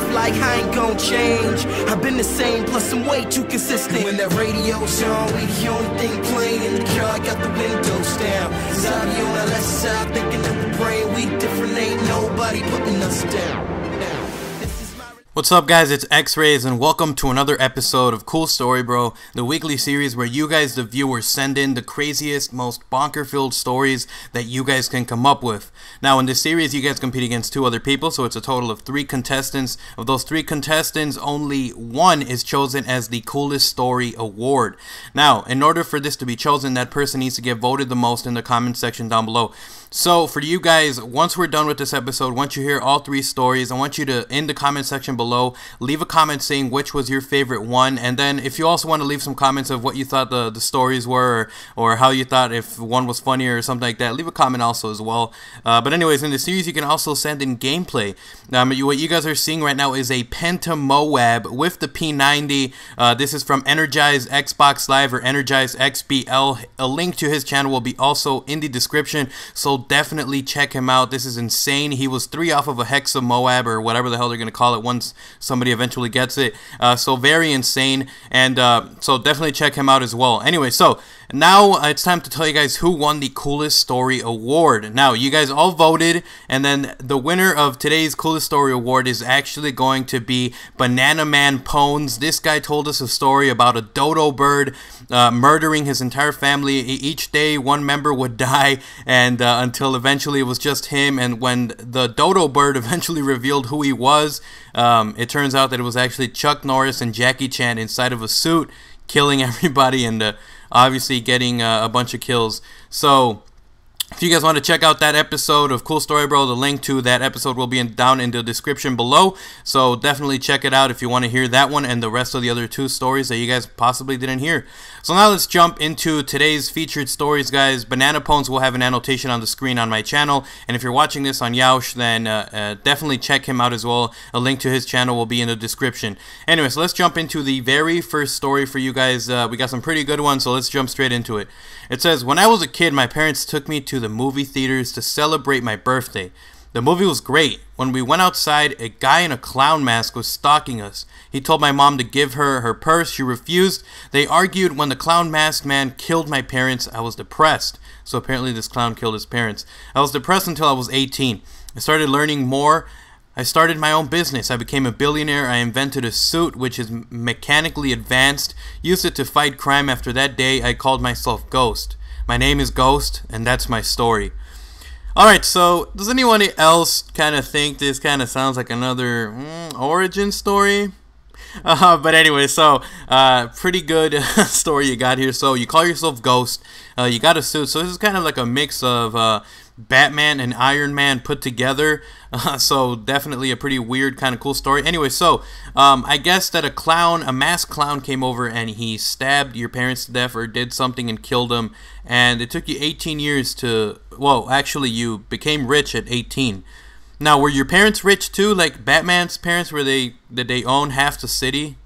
life like I ain't gon' change. I've been the same, plus I'm way too consistent. When that radio's on, we the only thing playing in the car, got the windows down. Zobby on the left side, thinking of the brain. We different, ain't nobody putting us down. What's up, guys? It's X-Rays, and welcome to another episode of Cool Story Bro, the weekly series where you guys, the viewers, send in the craziest, most bonker-filled stories that you guys can come up with. Now, in this series, you guys compete against 2 other people, so it's a total of 3 contestants. Of those 3 contestants, only 1 is chosen as the Coolest Story Award. Now, in order for this to be chosen, that person needs to get voted the most in the comment section down below. So, for you guys, once we're done with this episode, once you hear all 3 stories, I want you to, in the comment section below, leave a comment saying which was your favorite one, and then if you also want to leave some comments of what you thought the stories were, or how you thought if one was funnier or something like that, leave a comment also as well. But anyways, in the series, you can also send in gameplay. What you guys are seeing right now is a Penta Moab with the P90. This is from Energize Xbox Live, or Energize XBL. A link to his channel will be also in the description, so definitely check him out. This is insane. He was 3 off of a Hexa Moab, or whatever the hell they're going to call it once somebody eventually gets it. So very insane, and so definitely check him out as well. Anyway, so now it's time to tell you guys who won the Coolest Story Award. Now, you guys all voted, and then the winner of today's Coolest Story Award is actually going to be Banana Man Pones. This guy told us a story about a dodo bird murdering his entire family. Each day, one member would die, and until eventually it was just him. And when the dodo bird eventually revealed who he was, it turns out that it was actually Chuck Norris and Jackie Chan inside of a suit, killing everybody and obviously getting a bunch of kills. So if you guys want to check out that episode of Cool Story Bro, the link to that episode will be down in the description below. So definitely check it out if you want to hear that one and the rest of the other 2 stories that you guys possibly didn't hear. So now let's jump into today's featured stories, guys. Banana Pones will have an annotation on the screen on my channel. And if you're watching this on Yeousch, then definitely check him out as well. A link to his channel will be in the description. Anyway, so let's jump into the very first story for you guys. We got some pretty good ones, so let's jump straight into it. It says, when I was a kid, my parents took me to the movie theaters to celebrate my birthday. The movie was great. When we went outside, a guy in a clown mask was stalking us. He told my mom to give her her purse. She refused. They argued. When the clown masked man killed my parents, I was depressed. So apparently this clown killed his parents. I was depressed until I was 18. I started learning more. I started my own business. I became a billionaire. I invented a suit which is mechanically advanced. Used it to fight crime. After that day, I called myself Ghost. My name is Ghost, and that's my story. Alright, so does anyone else kind of think this kind of sounds like another origin story? But anyway, so pretty good story you got here. So you call yourself Ghost. You got a suit. So this is kind of like a mix of Batman and Iron Man put together. So definitely a pretty weird kind of cool story. Anyway, so I guess that a masked clown came over and he stabbed your parents to death or did something and killed them. And it took you 18 years to, well, actually you became rich at 18. Now, were your parents rich too, like Batman's parents? Did they own half the city?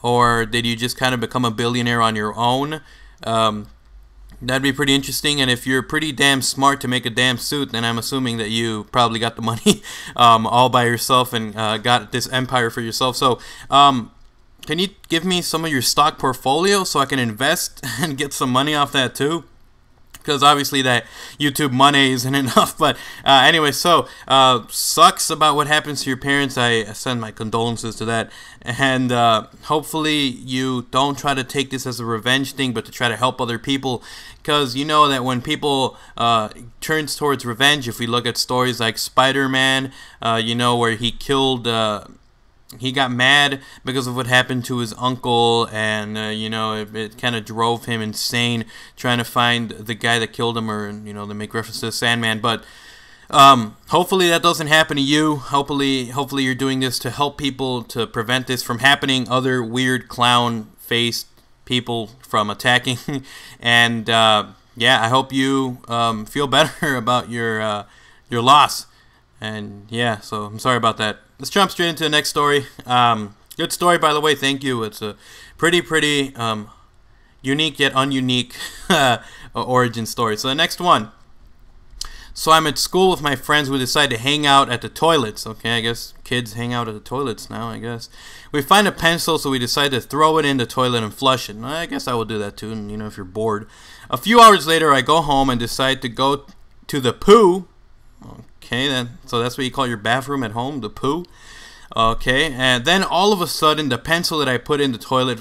Or did you just kind of become a billionaire on your own? That'd be pretty interesting. And if you're pretty damn smart to make a damn suit, then I'm assuming that you probably got the money all by yourself and got this empire for yourself. So can you give me some of your stock portfolio so I can invest and get some money off that too? Because obviously that YouTube money isn't enough. But anyway, so sucks about what happens to your parents. I send my condolences to that. And hopefully you don't try to take this as a revenge thing, but to try to help other people. Because you know that when people turns towards revenge, if we look at stories like Spider-Man, you know, where he killed... he got mad because of what happened to his uncle, and you know, it kind of drove him insane trying to find the guy that killed him, or you know, they make reference to the Sandman. But hopefully that doesn't happen to you. Hopefully you're doing this to help people, to prevent this from happening, other weird clown faced people from attacking. And yeah, I hope you feel better about your loss. And yeah, so I'm sorry about that. Let's jump straight into the next story. Good story, by the way. Thank you. It's a pretty unique yet ununique origin story. So the next one. So I'm at school with my friends. We decide to hang out at the toilets. Okay, I guess kids hang out at the toilets now, I guess. We find a pencil, so we decide to throw it in the toilet and flush it. I guess I will do that too, you know, if you're bored. A few hours later, I go home and decide to go to the poo. Okay, then, so that's what you call your bathroom at home, the poo. Okay, and then all of a sudden, the pencil that I put in the toilet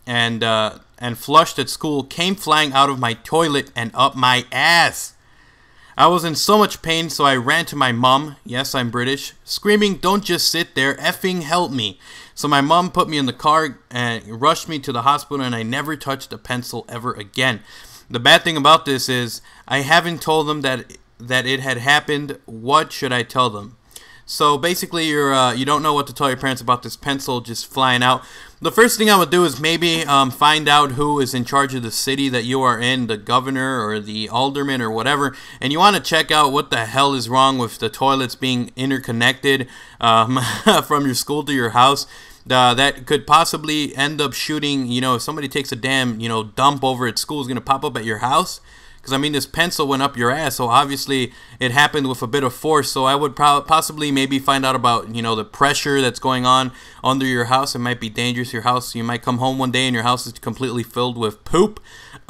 and flushed at school came flying out of my toilet and up my ass. I was in so much pain, so I ran to my mom, yes, I'm British, screaming, "Don't just sit there, effing help me." So my mom put me in the car and rushed me to the hospital, and I never touched a pencil ever again. The bad thing about this is I haven't told them that it had happened. What should I tell them? So basically, you don't know what to tell your parents about this pencil just flying out. The first thing I would do is maybe find out who is in charge of the city that you are in, the governor or the alderman or whatever, and you want to check out what the hell is wrong with the toilets being interconnected from your school to your house. That could possibly end up shooting, you know, if somebody takes a damn, you know, dump over at school, is going to pop up at your house. Because, I mean, this pencil went up your ass, so obviously it happened with a bit of force. So I would possibly maybe find out about, you know, the pressure that's going on under your house. It might be dangerous. Your house, you might come home one day and your house is completely filled with poop.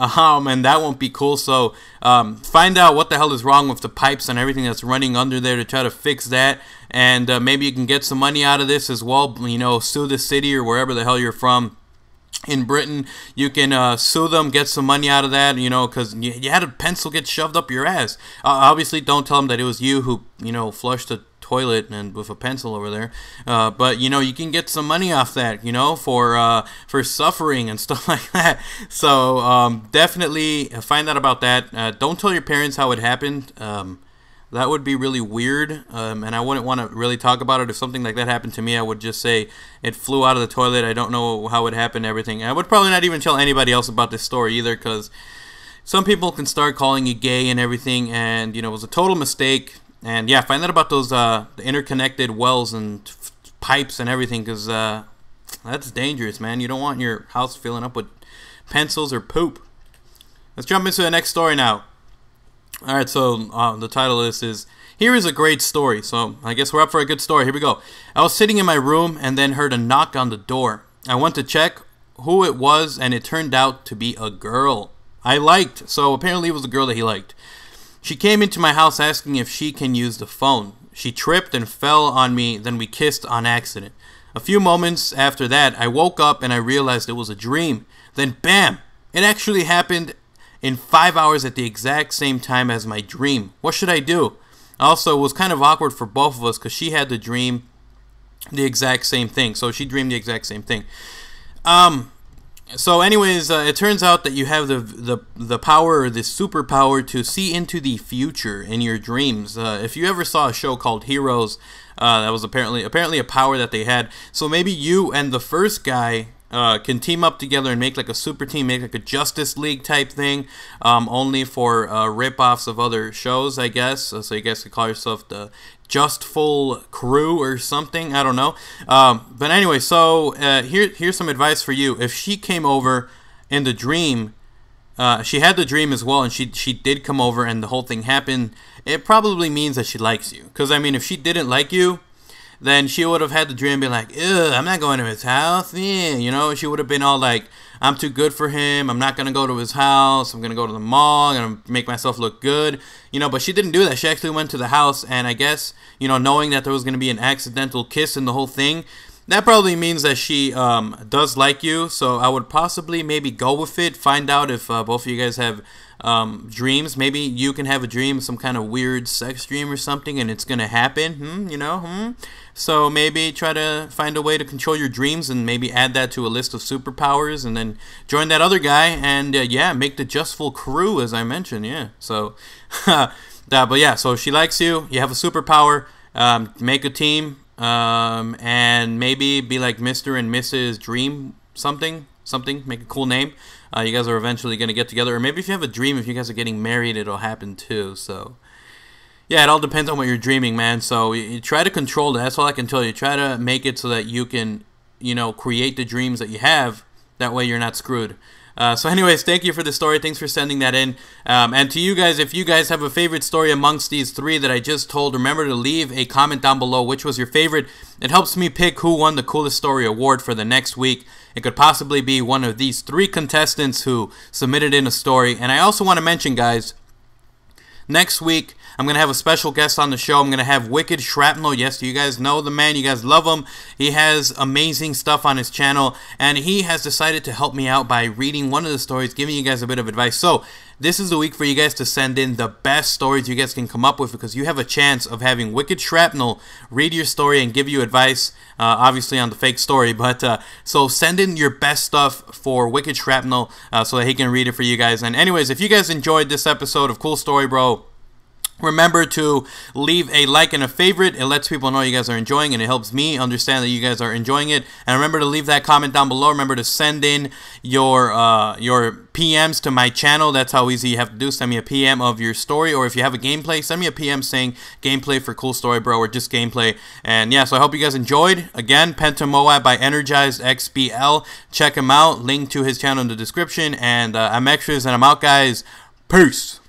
And that won't be cool. So find out what the hell is wrong with the pipes and everything that's running under there to try to fix that. And maybe you can get some money out of this as well. You know, sue the city or wherever the hell you're from. In Britain, you can sue them, get some money out of that, you know, because you had a pencil get shoved up your ass. Obviously, don't tell them that it was you who, you know, flushed the toilet and with a pencil over there. But, you know, you can get some money off that, you know, for suffering and stuff like that. So definitely find out about that. Don't tell your parents how it happened. That would be really weird, and I wouldn't want to really talk about it. If something like that happened to me, I would just say it flew out of the toilet. I don't know how it happened, everything. I would probably not even tell anybody else about this story either, because some people can start calling you gay and everything, and, you know, it was a total mistake. And, yeah, find out about those the interconnected wells and pipes and everything, because that's dangerous, man. You don't want your house filling up with pencils or poop. Let's jump into the next story now. Alright, so the title of this is, "Here is a great story." So I guess we're up for a good story. Here we go. "I was sitting in my room and then heard a knock on the door. I went to check who it was, and it turned out to be a girl I liked." So apparently it was a girl that he liked. "She came into my house asking if she can use the phone. She tripped and fell on me, then we kissed on accident. A few moments after that, I woke up and I realized it was a dream. Then bam! It actually happened in 5 hours at the exact same time as my dream. What should I do?" Also, it was kind of awkward for both of us because she had to dream the exact same thing. So she dreamed the exact same thing. So anyways, it turns out that you have the power, or the superpower, to see into the future in your dreams. If you ever saw a show called Heroes, that was apparently a power that they had. So maybe you and the first guy can team up together and make like a super team, make like a Justice League type thing, only for rip-offs of other shows, I guess. So you guys could call yourself the Justful Crew or something. I don't know. But anyway, so here's some advice for you. If she came over in the dream, she had the dream as well, and she did come over and the whole thing happened, it probably means that she likes you. Because, I mean, if she didn't like you, then she would have had the dream and be like, "Ugh, I'm not going to his house." Yeah, you know, she would have been all like, "I'm too good for him. I'm not going to go to his house. I'm going to go to the mall. I'm going to make myself look good." You know, but she didn't do that. She actually went to the house, and I guess, you know, knowing that there was going to be an accidental kiss in the whole thing, that probably means that she does like you. So I would possibly maybe go with it. Find out if both of you guys have dreams. Maybe you can have a dream, some kind of weird sex dream or something, and it's going to happen. You know, So maybe try to find a way to control your dreams and maybe add that to a list of superpowers, and then join that other guy and, yeah, make the Justful Crew, as I mentioned, yeah. So, but yeah, so she likes you, you have a superpower, make a team, and maybe be like Mr. and Mrs. Dream something, make a cool name. You guys are eventually going to get together, or maybe if you have a dream, if you guys are getting married, it'll happen too, so... Yeah, it all depends on what you're dreaming, man. So you try to control it. That's all I can tell you. Try to make it so that you can, you know, create the dreams that you have. That way you're not screwed. So anyways, thank you for the story. Thanks for sending that in. And to you guys, if you guys have a favorite story amongst these three that I just told, remember to leave a comment down below which was your favorite. It helps me pick who won the coolest story award for the next week. It could possibly be one of these three contestants who submitted in a story. And I also want to mention, guys, next week, I'm going to have a special guest on the show. I'm going to have Wicked Shrapnel. Yes, you guys know the man. You guys love him. He has amazing stuff on his channel, and he has decided to help me out by reading one of the stories, giving you guys a bit of advice. So this is the week for you guys to send in the best stories you guys can come up with, because you have a chance of having Wicked Shrapnel read your story and give you advice, obviously on the fake story. But so send in your best stuff for Wicked Shrapnel so that he can read it for you guys. And anyways, if you guys enjoyed this episode of Cool Story Bro, remember to leave a like and a favorite. It lets people know you guys are enjoying, and it helps me understand that you guys are enjoying it. And remember to leave that comment down below. Remember to send in your PMs to my channel. That's how easy you have to do. Send me a PM of your story, or if you have a gameplay, send me a PM saying gameplay for Cool Story Bro, or just gameplay. And yeah, so I hope you guys enjoyed. Again, Penta Moab by Energized XBL. Check him out. Link to his channel in the description. And I'm Extras, and I'm out, guys. Peace.